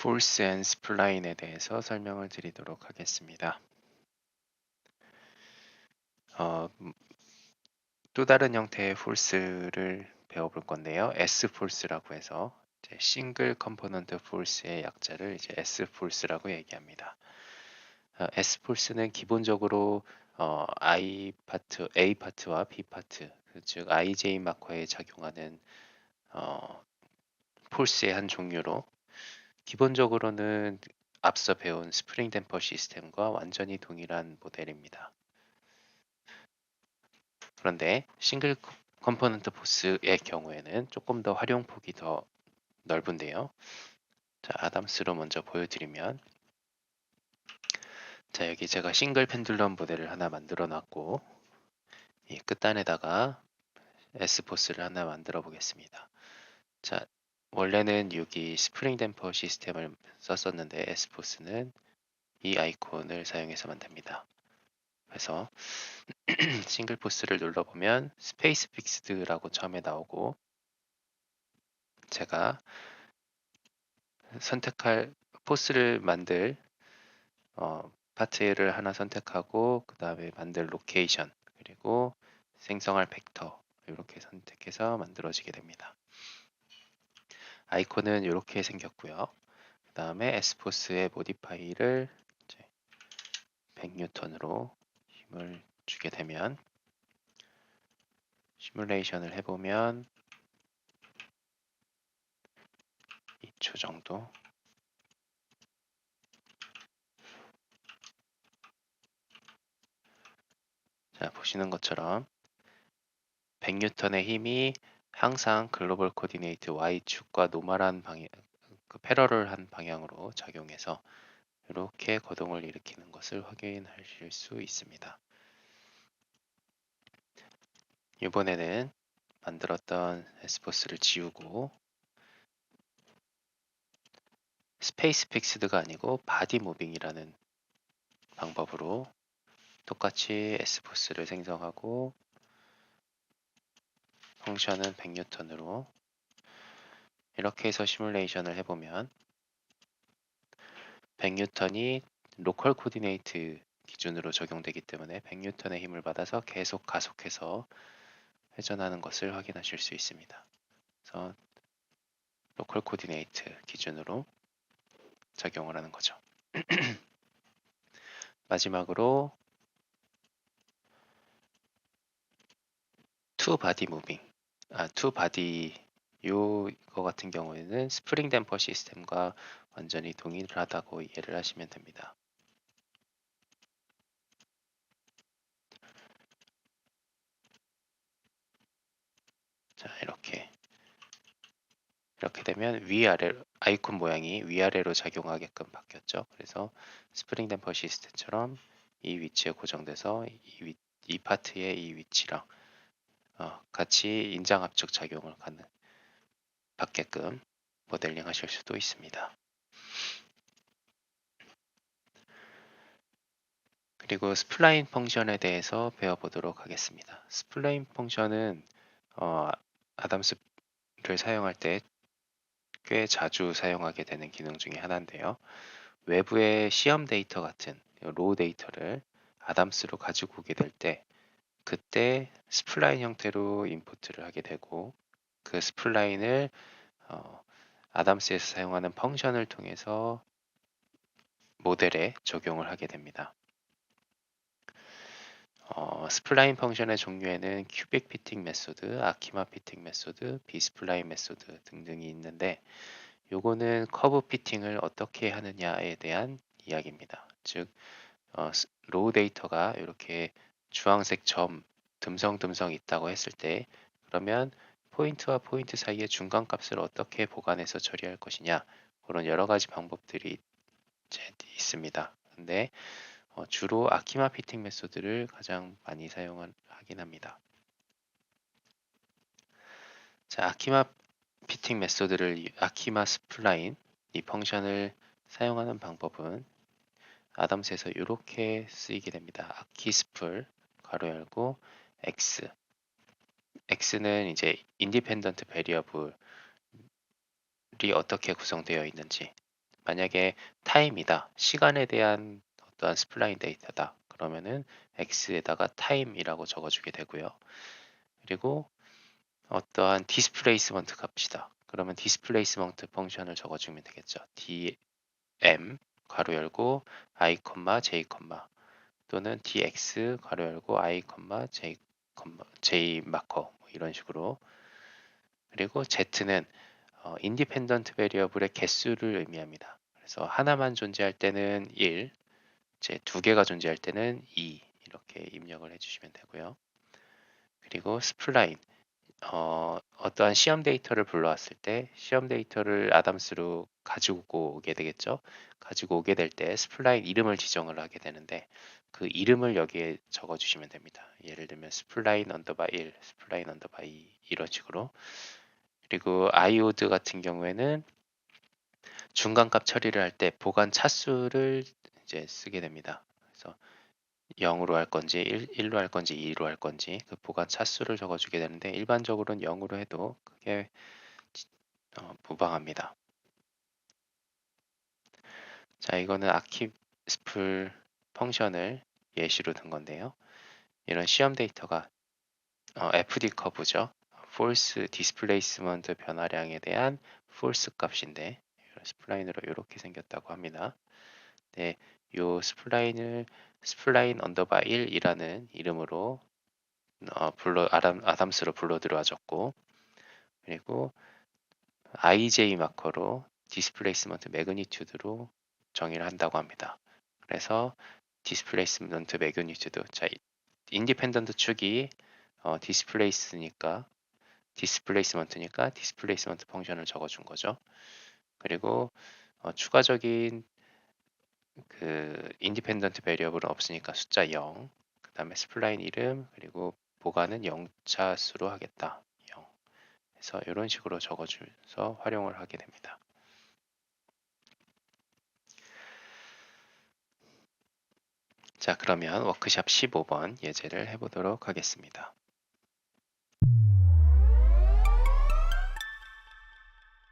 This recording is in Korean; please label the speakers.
Speaker 1: force and spline에 대해서 설명을 드리도록 하겠습니다. 또 다른 형태의 force를 배워볼 건데요. S-force라고 해서 싱글 컴포넌트 force의 약자를 이제 S-force라고 얘기합니다. S-force는 기본적으로 I 파트, A 파트와 B 파트, 즉 IJ 마커에 작용하는 force의 한 종류로 기본적으로는 앞서 배운 스프링 댐퍼 시스템과 완전히 동일한 모델입니다. 그런데 싱글 컴포넌트 포스의 경우에는 조금 더 활용폭이 더 넓은데요. 자, 아담스로 먼저 보여드리면, 자, 여기 제가 싱글 펜듈럼 모델을 하나 만들어 놨고, 이 끝단에다가 S포스를 하나 만들어 보겠습니다. 자, 원래는 여기 스프링 댐퍼 시스템을 썼었는데 S포스는 이 아이콘을 사용해서 만듭니다. 그래서 싱글 포스를 눌러보면 스페이스 픽스드라고 처음에 나오고, 제가 선택할 포스를 만들 파트를 하나 선택하고 그 다음에 만들 로케이션 그리고 생성할 벡터 이렇게 선택해서 만들어지게 됩니다. 아이콘은 이렇게 생겼고요. 그 다음에 S포스의 모디파이를 100N으로 힘을 주게 되면 시뮬레이션을 해보면 2초 정도 자 보시는 것처럼 100N의 힘이 항상 글로벌 코디네이트 Y축과 노멀한 방향, 그 패러럴한 방향으로 작용해서 이렇게 거동을 일으키는 것을 확인하실 수 있습니다. 이번에는 만들었던 S포스를 지우고 스페이스 픽스드가 아니고 바디 무빙이라는 방법으로 똑같이 S포스를 생성하고 펑션은 100N으로 이렇게 해서 시뮬레이션을 해보면 100N이 로컬 코디네이트 기준으로 적용되기 때문에 100N의 힘을 받아서 계속 가속해서 회전하는 것을 확인하실 수 있습니다. 그래서 로컬 코디네이트 기준으로 작용을 하는 거죠. 마지막으로 투 바디 무빙, 투 바디 요거 같은 경우에는 스프링 댐퍼 시스템과 완전히 동일하다고 이해를 하시면 됩니다. 자, 이렇게 되면 위아래 아이콘 모양이 위아래로 작용하게끔 바뀌었죠. 그래서 스프링 댐퍼 시스템처럼 이 위치에 고정돼서 이 파트의 이 위치랑 같이 인장 압축 작용을 받게끔 모델링 하실 수도 있습니다. 그리고 스플라인 펑션에 대해서 배워보도록 하겠습니다. 스플라인 펑션은 아담스를 사용할 때 꽤 자주 사용하게 되는 기능 중에 하나인데요. 외부의 시험 데이터 같은 로우 데이터를 아담스로 가지고 오게 될 때 그때 스플라인 형태로 임포트를 하게 되고 그 스플라인을 아담스에서 사용하는 펑션을 통해서 모델에 적용을 하게 됩니다. 스플라인 펑션의 종류에는 큐빅 피팅 메소드, 아키마 피팅 메소드, 비스플라인 메소드 등등이 있는데 요거는 커브 피팅을 어떻게 하느냐에 대한 이야기입니다. 즉 로우 데이터가 이렇게 주황색 점 듬성듬성 있다고 했을 때 그러면 포인트와 포인트 사이의 중간 값을 어떻게 보관해서 처리할 것이냐 그런 여러 가지 방법들이 있습니다. 근데 주로 아키마 피팅 메소드를 가장 많이 사용하긴 합니다. 자, 아키마 피팅 메소드를 아키마 스플라인 이 펑션을 사용하는 방법은 아담스에서 이렇게 쓰이게 됩니다. 아키스플 가로 열고 x x는 이제 인디펜던트 베리어블이 어떻게 구성되어 있는지 만약에 타임이다, 시간에 대한 어떠한 스플라인 데이터다, 그러면은 x에다가 타임이라고 적어주게 되고요. 그리고 어떠한 디스플레이스먼트 값이다. 그러면 디스플레이스먼트 펑션을 적어주면 되겠죠. dm 괄호 열고 i, j, 또는 dx 괄호 열고 i, j 마커 뭐 이런 식으로. 그리고 z는 인디펜던트 베리어블의 개수를 의미합니다. 그래서 하나만 존재할 때는 1, 이제 두 개가 존재할 때는 2 이렇게 입력을 해주시면 되고요. 그리고 스플라인 어떠한 시험 데이터를 불러왔을 때 시험 데이터를 아담스로 가지고 오게 되겠죠. 가지고 오게 될 때 스플라인 이름을 지정을 하게 되는데 그 이름을 여기에 적어주시면 됩니다. 예를 들면 스플라인 언더바 1, 스플라인 언더바 2 이런 식으로. 그리고 아이오드 같은 경우에는 중간값 처리를 할 때 보관 차수를 이제 쓰게 됩니다. 그래서 0으로 할 건지 1로 할 건지 2로 할 건지 그 보관 차수를 적어주게 되는데 일반적으로는 0으로 해도 크게 무방합니다. 자, 이거는 아키스플 펑션을 예시로 든 건데요. 이런 시험 데이터가 FD 커브죠. Force Displacement 변화량에 대한 Force 값인데 스플라인으로 이렇게 생겼다고 합니다. 네, 요 스플라인을 스플라인 언더바 1이라는 이름으로 아담스로 불러 들어와줬고, 그리고 IJ 마커로 디스플레이스먼트 매그니튜드로 정의를 한다고 합니다. 그래서 디스플레이스먼트 매그니튜드, 자, 인디펜던트 축이 디스플레이스먼트니까 디스플레이스먼트 펑션을 적어준 거죠. 그리고 추가적인 그 인디펜던트 베리어블은 없으니까 숫자 0, 그 다음에 스플라인 이름, 그리고 보관은 0차수로 하겠다. 0. 그래서 이런 식으로 적어주면서 활용을 하게 됩니다. 자, 그러면 워크샵 15번 예제를 해보도록 하겠습니다.